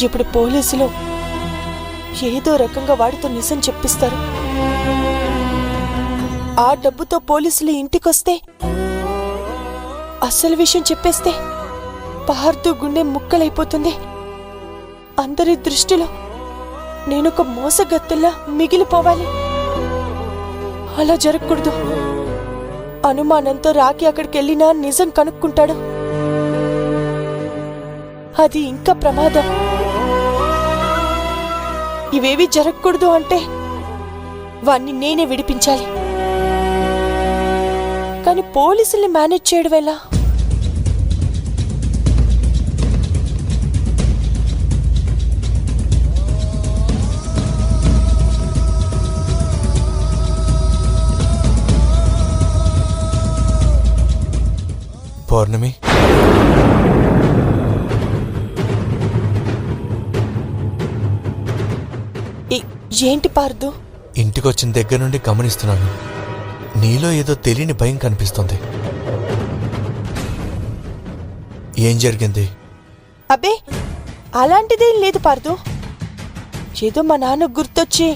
ఇప్పుడు పోలీసులు ఏదో రకంగా వాడితో నిజం చెప్పిస్తారు. ఆ డబ్బుతో పోలీసులు ఇంటికొస్తే అసలు విషయం చెప్పేస్తే పార్దు గుండె ముక్కలైపోతుంది. అందరి దృష్టిలో నేనొక మోసగత్తెలా మిగిలిపోవాలి. అలా జరగకూడదు. అనుమానంతో రాకి అక్కడికి వెళ్ళినా నిజం కనుక్కుంటాడు. అది ఇంకా ప్రమాదం. ఇవేవి జరగకూడదు అంటే వాణ్ణి నేనే విడిపించాలి. కానీ పోలీసుల్ని మేనేజ్ చేయడం ఎలా? పౌర్ణమి, ఏంటి పార్దు? ఇంటికొచ్చిన దగ్గర నుండి గమనిస్తున్నాను, నీలో ఏదో తెలియని భయం కనిపిస్తుంది. ఏం జరిగింది? అబ్బే అలాంటిదేం లేదు పార్దు. ఏదో మా నాన్న గుర్తొచ్చి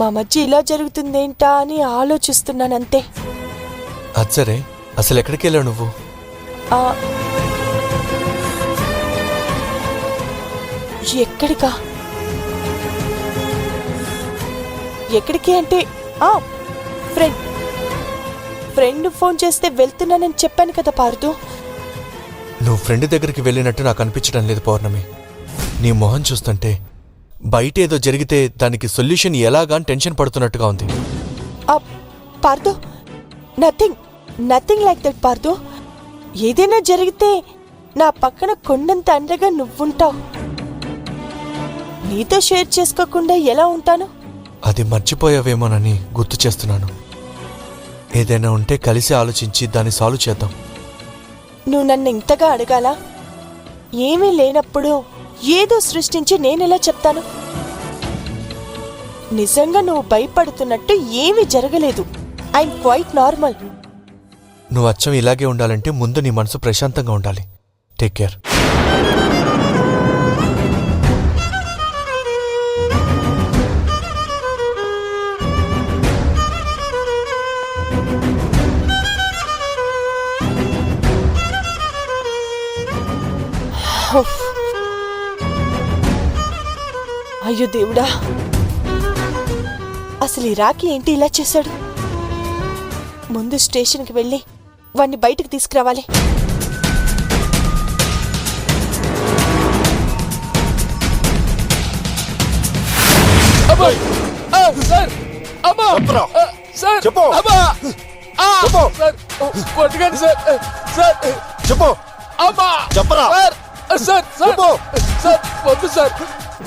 మా మధ్య ఇలా జరుగుతుందేంటా అని ఆలోచిస్తున్నానంతే. అది సరే, అసలు ఎక్కడికి వెళ్ళావు నువ్వు? ఎక్కడికా? ఎక్కడికి అంటే ఫ్రెండ్ ఫోన్ చేస్తే వెళ్తున్నానని చెప్పాను కదా పార్దు. నువ్వు ఫ్రెండ్ దగ్గరికి వెళ్ళినట్టు నాకు అనిపించడం లేదు పౌర్ణమి. నీ మొహం చూస్తుంటే బయట ఏదో జరిగితే దానికి సొల్యూషన్ ఎలాగా అని టెన్షన్ పడుతున్నట్టుగా ఉంది. Pardhu, nothing like that Pardhu. ఏదైనా జరిగితే నా పక్కన కొండంత అండగా నువ్వుంటావు. నీతో షేర్ చేసుకోకుండా ఎలా ఉంటాను? అది మర్చిపోయావేమోనని గుర్తు చేస్తున్నాను. ఏదైనా ఉంటే కలిసి ఆలోచించి దాన్ని సాల్వ్ చేద్దాం. నువ్వు నన్ను ఇంతగా అడగాలా? ఏమీ లేనప్పుడు ఏదో సృష్టించి నేనెలా చెప్తాను? నిజంగా నువ్వు భయపడుతున్నట్టు ఏమీ జరగలేదు. I'm quite normal. నువ్వు అచ్చం ఇలాగే ఉండాలంటే ముందు నీ మనసు ప్రశాంతంగా ఉండాలి. Take care. అయ్యో దేవుడా, అసలు ఈ రాకి ఏంటి ఇలా చేశాడు? ముందు స్టేషన్కి వెళ్ళి వాణ్ణి బయటకు తీసుకురావాలి.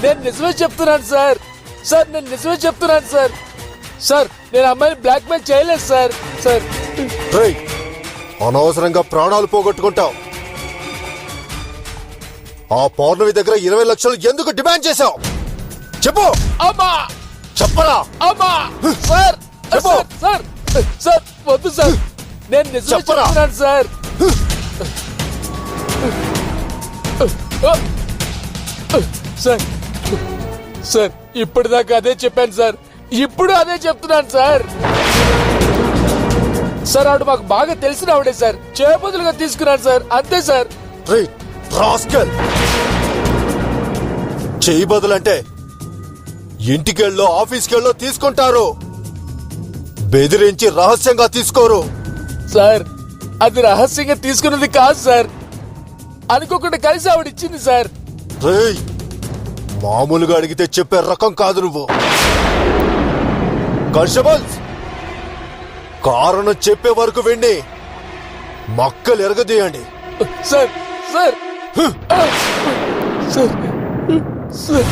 నేను నిజమే చెప్తున్నాను సార్. నేను నిజమే చెప్తున్నాను సార్. నేను అమ్మాయిని బ్లాక్ మెయిల్ చేయలేదు సార్. అనవసరంగా ప్రాణాలు పోగొట్టుకుంటావు. ఆ పౌర్ణమి దగ్గర 20 లక్షలు ఎందుకు డిమాండ్ చేశావు? చెప్పు. చెప్పరా? వద్దు సార్, నేను నిజమే చెప్తున్నాను సార్. సార్ ఇప్పటిదాకా అదే చెప్పాను సార్. ఇప్పుడు అదే చెప్తున్నాను సార్. ఆవిడ మాకు బాగా తెలిసిన ఆవిడే సార్. చేబదులుగా తీసుకున్నాను సార్, అంతే సార్. చేయి బదులంటే ఇంటికెళ్ళో ఆఫీస్కెళ్ళో తీసుకుంటారు, బెదిరించి రహస్యంగా తీసుకోరు సార్. అది రహస్యంగా తీసుకున్నది కాదు సార్, అనుకోకుండా కలిసి ఆవిడ ఇచ్చింది సార్. మామూలుగా అడిగితే చెప్పే రకం కాదు నువ్వు. కానిస్టేబుల్స్, కారణం చెప్పే వరకు వెండి మక్కలు ఎరగదీయండి. సార్ సార్ సార్ సార్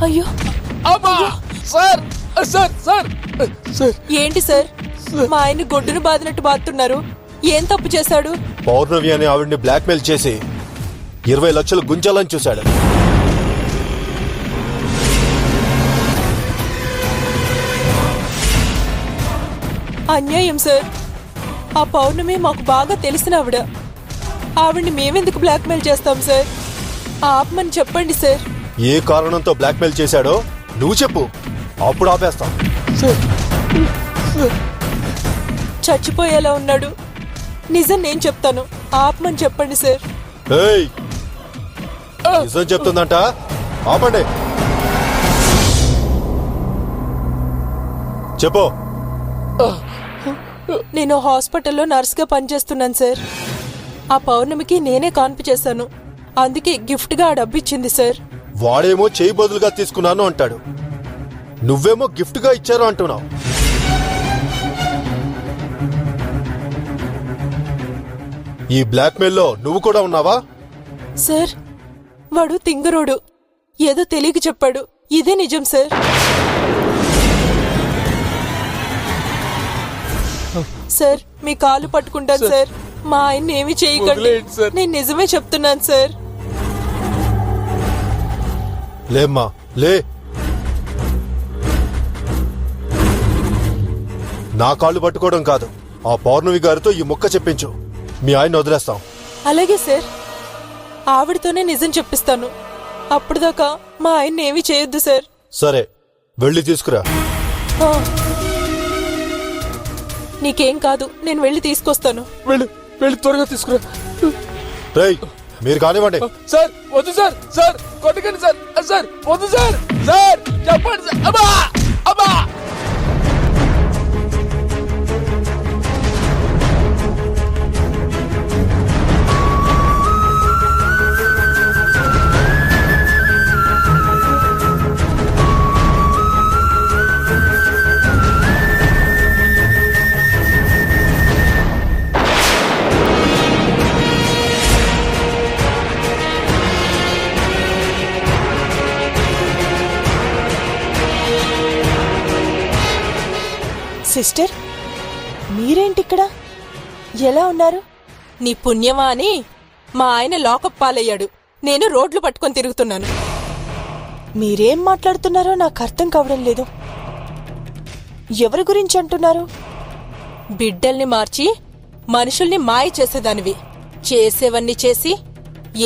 అయ్యో అమ్మా! సార్ సార్ సార్ సార్ ఏంటి సార్? మా ఆయన గొడ్డును బాదినట్టు బాదుతున్నారు. ఏం తప్పు చేశాడు? పౌర్ణమి అనే ఆవిడ్ని బ్లాక్మెయిల్ చేసి 20 లక్షలు గుంజాలని చూశాడు. అన్యాయం సార్. ఆ పౌర్ణమి మాకు బాగా తెలిసిన ఆవిడ. ఆవిడ్ని మేమెందుకు బ్లాక్మెయిల్ చేస్తాం సార్? ఆపమని చెప్పండి సార్. ఏ కారణంతో బ్లాక్మెయిల్ చేశాడో నువ్వు చెప్పు, అప్పుడు ఆపేస్తాం. చచ్చిపోయేలా ఉన్నాడు. నిజం నేను చెప్తాను, ఆపమని చెప్పండి సార్. ఏయ్, నిజం చెప్తుందంట, ఆపండి. చెప్పు. నేను హాస్పిటల్లో నర్స్గా పనిచేస్తున్నాను సార్. ఆ పౌర్ణమికి నేనే కాన్పు చేశాను. అందుకే గిఫ్ట్గా ఆ డబ్బు ఇచ్చింది సార్. వాడేమో చేయి బదులుగా తీసుకున్నాను అంటాడు, నువ్వేమో గిఫ్ట్గా ఇచ్చారు అంటున్నావు. ఈ బ్లాక్మెయిల్లో నువ్వు కూడా ఉన్నావా? సార్, వాడు తింగరోడు. ఏదో తెలియక చెప్పాడు. ఇదే నిజం సార్. సార్, మీ కాలు పట్టుకుంటాను సార్. మా ఆయన్ని ఏమి చేయకండి. వదిలేయండి సార్. నేను నిజమే చెప్తున్నాను సార్. లేమ్మా, లే. నా కాళ్ళు పట్టుకోవడం కాదు, ఆ పౌర్ణమి గారితో ఈ ముక్క చెప్పించు. మీ ఆయన వదిలేస్తాం. అలాగే సార్, ఆవిడతోనే నిజం చెప్పిస్తాను. అప్పటిదాకా మా ఆయన్ని ఏమీ చేయొద్దు సార్. సరే, వెళ్ళి తీసుకురా. ఆ. నీకేం కాదు, నేను వెళ్ళి తీసుకొస్తాను. వెళ్ళి వెళ్ళి త్వరగా తీసుకురా. రేయ్, మీరు కానివ్వండి. సార్ వద్దు సార్. సార్ కొట్టకండి సార్. సార్ వద్దు సార్. సార్ చెప్పండి సార్. అబ్బా అబ్బా. సిస్టర్, మీరేంటిక్కడ? ఎలా ఉన్నారు? నీ పుణ్యమా అని మా ఆయన లాకప్ పాలయ్యాడు. నేను రోడ్లు పట్టుకొని తిరుగుతున్నాను. మీరేం మాట్లాడుతున్నారో నాకు అర్థం కావడం లేదు. ఎవరి గురించి అంటున్నారు? బిడ్డల్ని మార్చి మనుషుల్ని మాయ చేసేదానివి. చేసేవన్నీ చేసి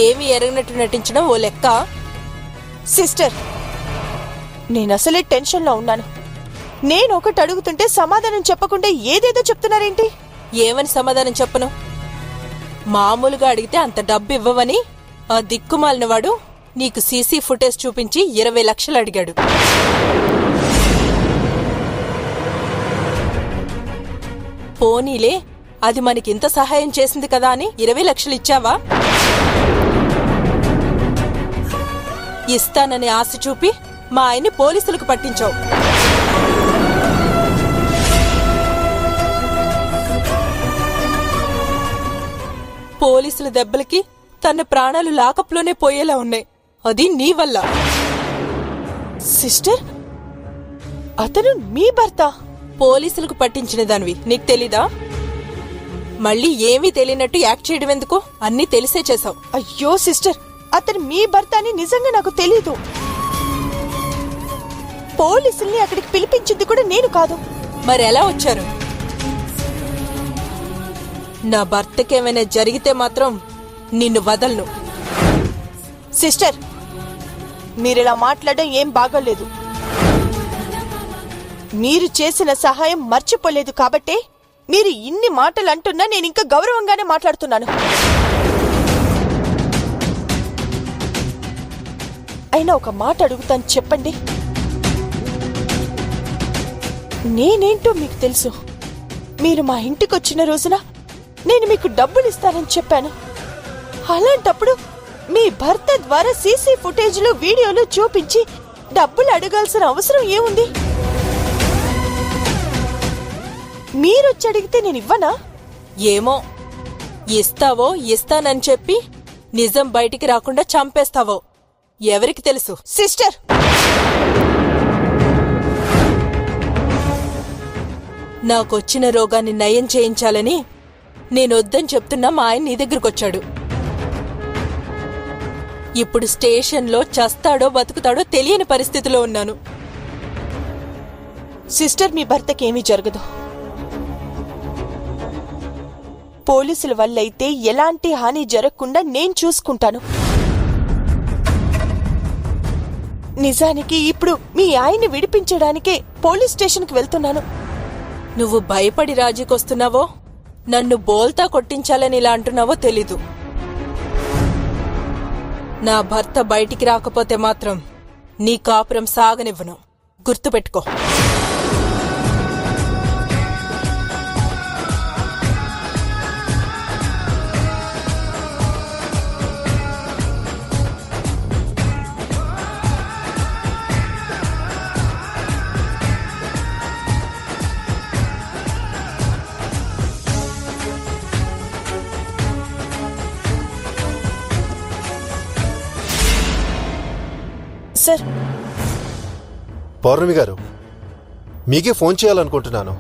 ఏమీ ఎరగనట్టు నటించడం ఓ లెక్క? సిస్టర్, నేనసలే టెన్షన్లో ఉన్నాను. నేను ఒకటి అడుగుతుంటే సమాధానం చెప్పకుండా ఏదేదో చెప్తున్నారేంటి? ఏమని సమాధానం చెప్పను? మామూలుగా అడిగితే అంత డబ్బు ఇవ్వవని ఆ దిక్కుమాలినవాడు నీకు సీసీ ఫుటేజ్ చూపించి 20 లక్షలు అడిగాడు. పోనీలే, అది మనకింత సహాయం చేసింది కదా అని 20 లక్షలు ఇచ్చావా? ఇస్తానని ఆశ చూపి మా ఆయన్ని పోలీసులకు పట్టించావు. పోలీసుల దెబ్బలకి తన ప్రాణాలు లాకప్లోనే పోయేలా ఉన్నాయి. అది నీ వల్ల. సిస్టర్, అతను మీ భర్త? పోలీసులకు పట్టించిన దానివి నీకు తెలీదా? మళ్ళీ ఏమీ తెలియనట్టు యాక్ట్ చేయడం ఎందుకు? అన్నీ తెలిసే చేశావు. అయ్యో సిస్టర్, అతను మీ భర్త అని నిజంగా నాకు తెలీదు. పోలీసుల్ని అక్కడికి పిలిపించింది కూడా నేను కాదు. మరి ఎలా వచ్చారు? నా భర్తకేమైనా జరిగితే మాత్రం నిన్ను వదలను. సిస్టర్, మీరిలా మాట్లాడడం ఏం బాగోలేదు. మీరు చేసిన సహాయం మర్చిపోలేదు కాబట్టే మీరు ఇన్ని మాటలు అంటున్నా నేను ఇంకా గౌరవంగానే మాట్లాడుతున్నాను. అయినా ఒక మాట అడుగుతాను, చెప్పండి. నేనేంటో మీకు తెలుసు. మీరు మా ఇంటికి వచ్చిన రోజున నేను మీకు డబ్బులు ఇస్తానని చెప్పాను. అలాంటప్పుడు మీ భర్త ద్వారా సీసీ ఫుటేజ్లు వీడియోలు చూపించి డబ్బులు అడగాల్సిన అవసరం ఏముంది? మీరొచ్చి అడిగితే నేను ఇవ్వనా? ఏమో, ఇస్తావో ఇస్తానని చెప్పి నిజం బయటికి రాకుండా చంపేస్తావో ఎవరికి తెలుసు. సిస్టర్, నాకొచ్చిన రోగాన్ని నయం చేయించాలని నేనొద్దని చెప్తున్నా మా ఆయన నీ దగ్గరకొచ్చాడు. ఇప్పుడు స్టేషన్లో చస్తాడో బతుకుతాడో తెలియని పరిస్థితిలో ఉన్నాను. సిస్టర్, మీ భర్తకేమీ జరగదు. పోలీసుల వల్లైతే ఎలాంటి హాని జరగకుండా నేను చూసుకుంటాను. నిజానికి ఇప్పుడు మీ ఆయన్ని విడిపించడానికే పోలీస్ స్టేషన్కి వెళ్తున్నాను. నువ్వు భయపడి రాజీకొస్తున్నావో నన్ను బోల్తా కొట్టించాలని ఇలా అంటున్నావో తెలీదు. నా భర్త బయటికి రాకపోతే మాత్రం నీ కాపురం సాగనివ్వను, గుర్తుపెట్టుకో. సార్, పౌర్ణమి గారు, మీకే ఫోన్ చేయాలనుకుంటున్నాను.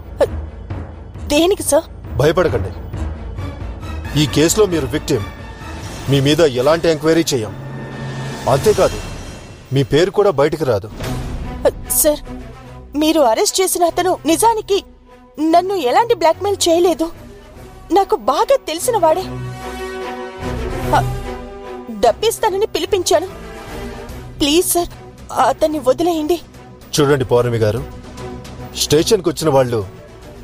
దేనికి సార్? భయపడకండి. ఈ కేసులో మీరు విక్టిమ్. మీ మీద ఎలాంటి ఎంక్వైరీ చేయం. అంతేకాదు, మీ పేరు కూడా బయటికి రాదు. సార్, మీరు అరెస్ట్ చేసిన అతను నిజానికి నన్ను ఎలాంటి బ్లాక్మెయిల్ చేయలేదు. నాకు బాగా తెలిసిన వాడే. డబ్బిస్తానని పిలిపించాను. ప్లీజ్ సార్, అతన్ని వదిలేయండి. చూడండి పౌర్ణమి గారు, స్టేషన్కి వచ్చిన వాళ్ళు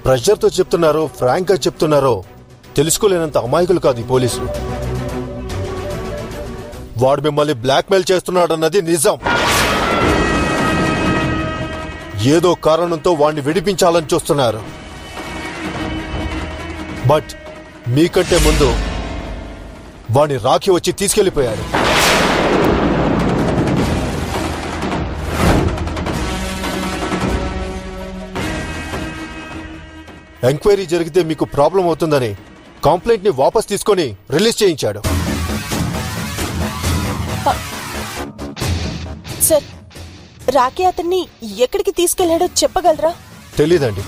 ప్రెషర్తో చెప్తున్నారో ఫ్రాంక్గా చెప్తున్నారో తెలుసుకోలేనంత అమాయకులు కాదు ఈ పోలీసులు. వాడు మిమ్మల్ని బ్లాక్మెయిల్ చేస్తున్నాడన్నది నిజం. ఏదో కారణంతో వాడిని విడిపించాలని చూస్తున్నారు. బట్ మీకంటే ముందు వాడిని రాఖీ వచ్చి తీసుకెళ్లిపోయాడు. ఎంక్వైరీ జరిగితే మీకు ప్రాబ్లం అవుతుందని కంప్లైంట్ ని వాపస్ తీసుకొని రిలీజ్ చేయించాడు. సార్, రాఖీ అతన్ని ఎక్కడికి తీసుకెళ్లాడో చెప్పగలరా? తెలీదండి.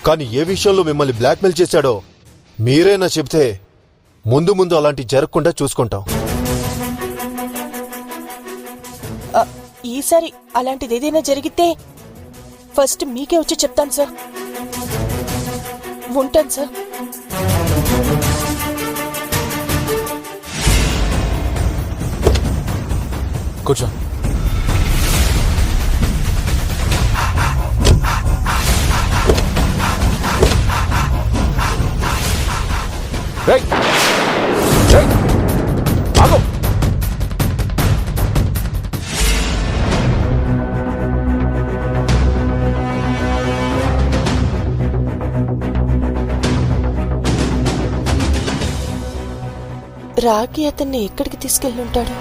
కానీ ఏ విషయంలో మిమ్మల్ని బ్లాక్మెయిల్ చేశాడో మీరైనా చెబితే ముందు ముందు అలాంటి జరగకుండా చూసుకుంటాం. ఈసారి అలాంటిది ఏదైనా జరిగితే ఫస్ట్ మీకే వచ్చి చెప్తాను సార్. ఉంటాను సార్. కూర్చో. ఆగు. రాఖీ అతన్ని ఎక్కడికి తీసుకెళ్ళి ఉంటాడు?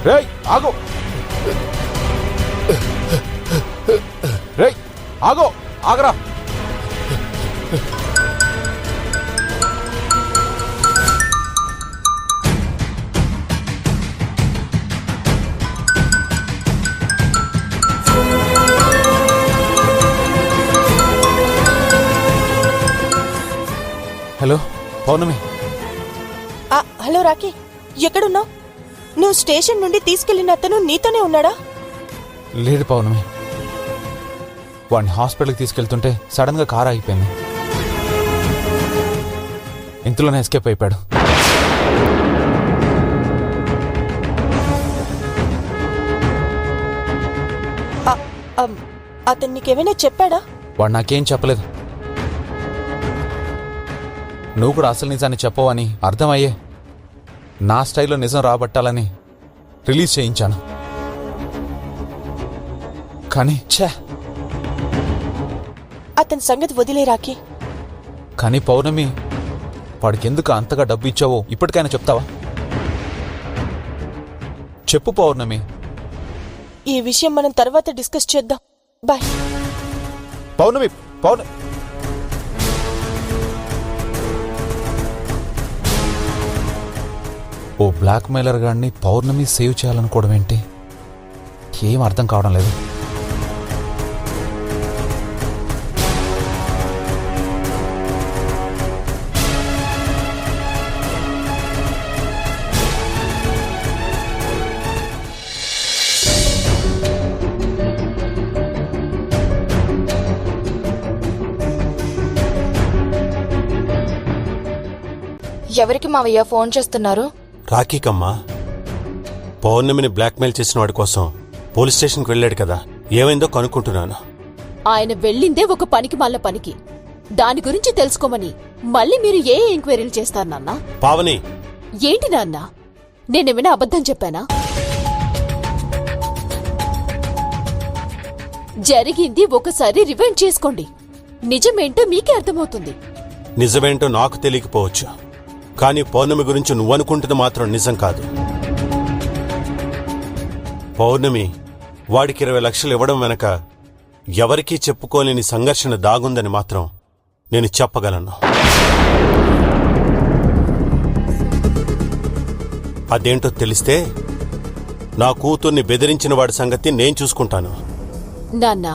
రేయ్ ఆగో. రేయ్ ఆగో, ఆగరా. హలో పౌర్ణమి. హలో రాఖీ, ఎక్కడున్నావు? నువ్వు స్టేషన్ నుండి తీసుకెళ్లిన అతను నీతోనే ఉన్నాడా? లేదు పౌర్ణమి, వాడిని హాస్పిటల్కి తీసుకెళ్తుంటే సడన్ గా కారు ఆగిపోయింది. ఇంతలోనే ఎస్కేప్ అయిపోయాడు. అతను నీకేమైనా చెప్పాడా? వాడు నాకేం చెప్పలేదు. నువ్వు కూడా అసలు నిజాన్ని చెప్పవని అర్థమయ్యే నా స్టైల్లో నిజం రాబట్టాలని రిలీజ్ చేయించాను. కానీ అతని సంగతి వదిలే రాఖీ. కానీ పౌర్ణమి, వాడికెందుకు అంతగా డబ్బు ఇచ్చావో ఇప్పటికైనా చెప్తావా? చెప్పు పౌర్ణమి. ఈ విషయం మనం తర్వాత డిస్కస్ చేద్దాం. బాయ్. పౌర్ణమి, పౌర్ణమి. ఓ బ్లాక్ మెయిలర్ గాడిని పౌర్ణమి సేవ్ చేయాలనుకోవడం ఏంటి? ఏం అర్థం కావడం లేదు. ఎవరికి మావయ్య ఫోన్ చేస్తున్నారు? రాఖీకమ్మా. పౌర్ణమిని బ్లాక్మెయిల్ చేసిన వాడి కోసం పోలీస్ స్టేషన్కి వెళ్ళాడు కదా, ఏమైందో కనుక్కుంటున్నాను. ఆయన వెళ్ళిందే ఒక పనికి మళ్ళ పనికి. దాని గురించి తెలుసుకోమని మళ్ళీ మీరు ఏ ఎంక్వైరీలు చేస్తారు నాన్న? పావని. ఏంటి నాన్న, నేనేమైనా అబద్ధం చెప్పానా? జరిగింది ఒకసారి రివైండ్ చేసుకోండి. నిజమేంటో మీకే అర్థమవుతుంది. నిజమేంటో నాకు తెలియకపోవచ్చు, కానీ పౌర్ణమి గురించి నువ్వనుకుంటుంది మాత్రం నిజం కాదు. పౌర్ణమి వాడికి 20 లక్షలు ఇవ్వడం వెనక ఎవరికీ చెప్పుకోలేని సంఘర్షణ దాగుందని మాత్రం నేను చెప్పగలను. అదేంటో తెలిస్తే నా కూతుర్ని బెదిరించిన వాడి సంగతి నేను చూసుకుంటాను. నాన్న,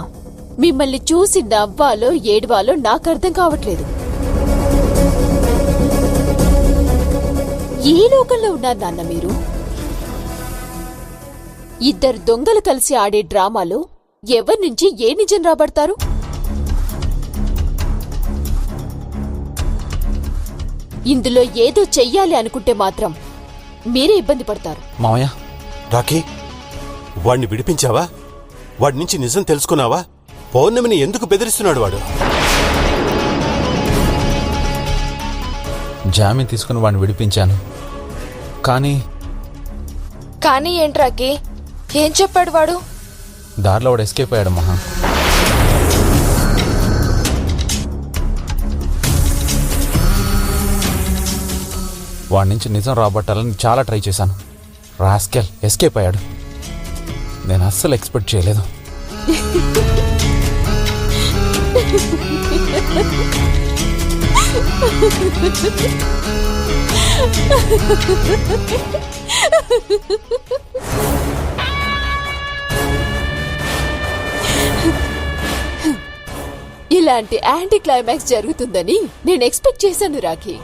మిమ్మల్ని చూసి నవ్వాలో ఏడవాలో నాకు అర్థం కావట్లేదు. ఏ లోకంలో ఉన్నారు నాన్న మీరు? ఇద్దరు దొంగలు కలిసి ఆడే డ్రామాలో ఎవరి నుంచి ఏ నిజం రాబడతారు? ఇందులో ఏదో చెయ్యాలి అనుకుంటే మాత్రం మీరే ఇబ్బంది పడతారు. మామయ్య, రాఖీ, వాడిని విడిపించావా? వాడి నుంచి నిజం తెలుసుకున్నావా? పౌర్ణమిని ఎందుకు బెదిరిస్తున్నాడు వాడు? జామీన్ తీసుకుని వాడిని విడిపించాను. కానీ ఏంట్రాకి, ఏం చెప్పాడు వాడు? దారిలో వాడు ఎస్కేప్ అయ్యాడు మహా. వాడి నుంచి నిజం రాబట్టాలని చాలా ట్రై చేశాను. రాస్కెల్ ఎస్కేప్ అయ్యాడు. నేను అస్సలు ఎక్స్పెక్ట్ చేయలేదు. ఇలాంటి యాంటీ క్లైమాక్స్ జరుగుతుందని నేను ఎక్స్పెక్ట్ చేశాను రాఖీ.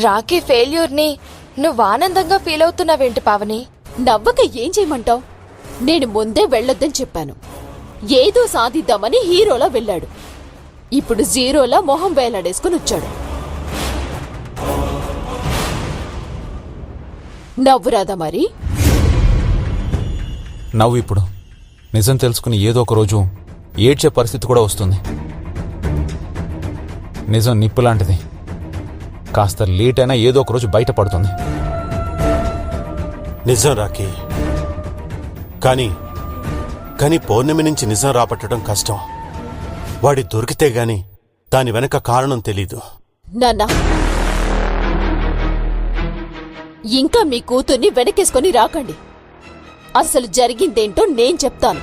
రాఖీ ఫెయిల్యూర్ని నువ్వు ఆనందంగా ఫీల్ అవుతున్నావేంటి పావని? నవ్వక ఏం చేయమంటావు? నేను ముందే వెళ్ళొద్దని చెప్పాను. ఏదో సాధిద్దామని హీరోలా వెళ్ళాడు. ఇప్పుడు జీరోలా మొహం వేలాడేసుకుని వచ్చాడు. నవ్వురాదా మరి? నవ్వు ఇప్పుడు నిజం తెలుసుకుని ఏదో ఒక రోజు ఏడ్చే పరిస్థితి కూడా వస్తుంది. నిజం నిప్పు లాంటిది. కాస్త లేట్ అయినా ఏదో ఒక రోజు బయటపడుతుంది. నిజం రాఖీ, కానీ పౌర్ణమి నుంచి నిజం రాబట్టడం కష్టం. వాడి దొరికితే గాని దాని వెనక కారణం తెలీదు. నాన్నా, ఇంకా మీ కూతుర్ని వెనకేసుకొని రాకండి. అసలు జరిగిందేంటో నేను చెప్తాను.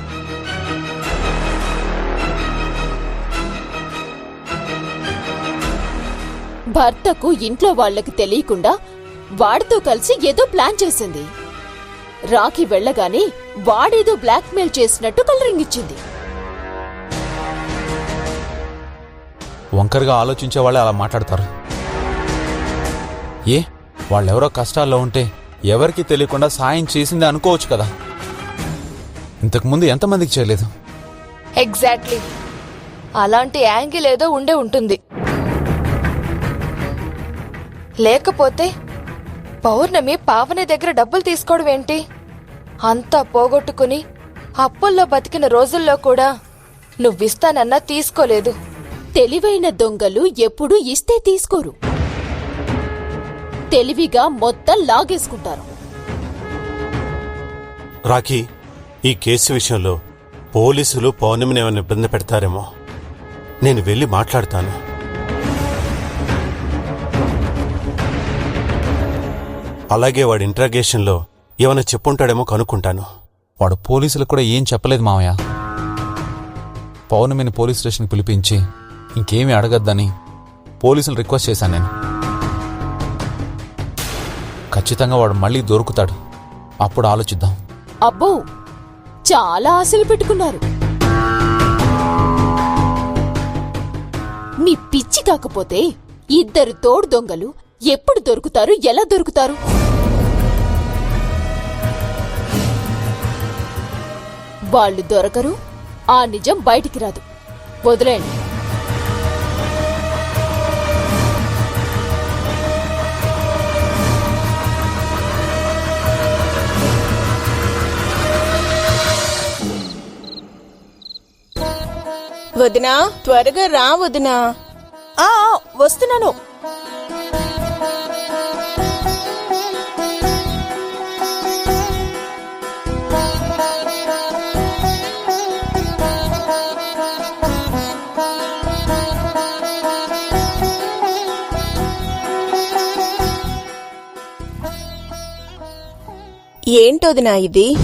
భర్తకు ఇంట్లో వాళ్లకు తెలియకుండా వాడితో కలిసి ఏదో ప్లాన్ చేసింది. రాఖీ వెళ్లగానే వాడేదో బ్లాక్మెయిల్ చేసినట్టు కలరింగ్ ఇచ్చింది. వంకరగా ఆలోచించే వాళ్ళే అలా మాట్లాడతారు. వాళ్ళెవరో కష్టాల్లో ఉంటే ఎవరికీ తెలియకుండా సాయం చేసిందే అనుకోవచ్చు కదా. ఇంతకుముందు ఎంతమందికి చేయలేదు? ఎగ్జాక్ట్లీ, అలాంటి యాంగిల్ ఏదో ఉండే ఉంటుంది. లేకపోతే పౌర్ణమి పావని దగ్గర డబ్బులు తీసుకోవడం ఏంటి? అంతా పోగొట్టుకుని అప్పుల్లో బతికిన రోజుల్లో కూడా నువ్విస్తానన్నా తీసుకోలేదు. తెలివైన దొంగలు ఎప్పుడూ ఇస్తే తీసుకోరు, తెలివిగా మొత్తం లాగేసుకుంటారు. రాఖీ, ఈ కేసు విషయంలో పోలీసులు పౌర్ణమిని ఏమైనా ఇబ్బంది పెడతారేమో. నేను వెళ్ళి మాట్లాడతాను. అలాగే వాడి ఇంట్రాగేషన్లో ఏమైనా చెప్పుంటాడేమో కనుక్కుంటాను. వాడు పోలీసులకు కూడా ఏం చెప్పలేదు మావయ్య. పౌర్ణమిని పోలీస్ స్టేషన్కి పిలిపించి ఇంకేమీ అడగద్దని పోలీసులు రిక్వెస్ట్ చేశాను నేను. ఖచ్చితంగా వాడు మళ్ళీ దొరుకుతాడు. అప్పుడు ఆలోచిద్దాం. అబ్బో, చాలా ఆశలు పెట్టుకున్నారు. మీ పిచ్చి కాకపోతే ఇద్దరు తోడు దొంగలు ఎప్పుడు దొరుకుతారు, ఎలా దొరుకుతారు? వాళ్ళు దొరకరు, ఆ నిజం బయటికి రాదు. వదిలేండి. వదినా, త్వరగా రా వదినా. వస్తున్నాను. ఏంటోదినా ఇది?